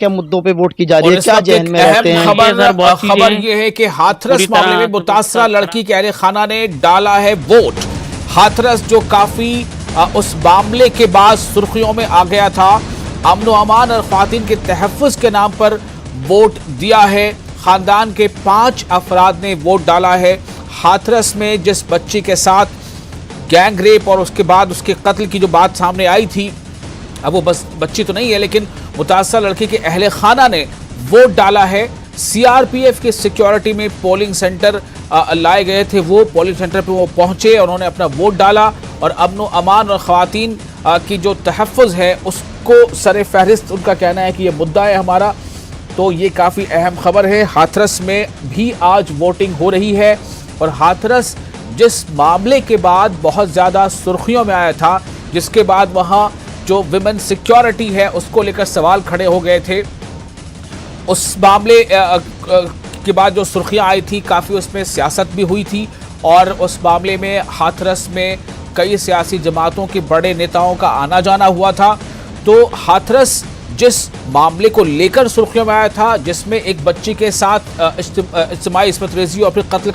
क्या मुद्दों पे वोट की जा रही और है, इस क्या वक्त जहन एक में रहते अहम हैं? खबर ये है कि हाथरस मामले में मुतासरा लड़की के अहले खाना ने डाला है वोट। हाथरस जो काफी उस मामले के बाद सुर्खियों में आ गया था, अमन व अमान और ख्वातीन के तहफ़्फ़ुज़ के नाम पर वोट दिया है। खानदान के 5 अफराद ने वोट डाला है। हाथरस में जिस बच्ची के साथ गैंग रेप और उसके बाद उसके कत्ल की जो बात सामने आई थी, अब वो बस बच्ची तो नहीं है, लेकिन मुतासरा लड़की के अहले खाना ने वोट डाला है। सीआरपीएफ की सिक्योरिटी में पोलिंग सेंटर लाए गए थे। वो पोलिंग सेंटर पे वो पहुंचे, उन्होंने अपना वोट डाला और अमन अमान और ख़वातीन की जो तहफ़्फ़ुज़ है उसको सरे फहरिस्त उनका कहना है कि ये मुद्दा है हमारा। तो ये काफ़ी अहम खबर है। हाथरस में भी आज वोटिंग हो रही है और हाथरस जिस मामले के बाद बहुत ज़्यादा सुर्खियों में आया था, जिसके बाद वहाँ जो विमेन सिक्योरिटी है उसको लेकर सवाल खड़े हो गए थे, उस मामले के बाद जो सुर्खियां आई थी काफ़ी उसमें सियासत भी हुई थी और उस मामले में हाथरस में कई सियासी जमातों के बड़े नेताओं का आना जाना हुआ था। तो हाथरस जिस मामले को लेकर सुर्खियों में आया था, जिसमें एक बच्ची के साथ इज्तिमाई इस्मत रेज़ी और फिर कत्ल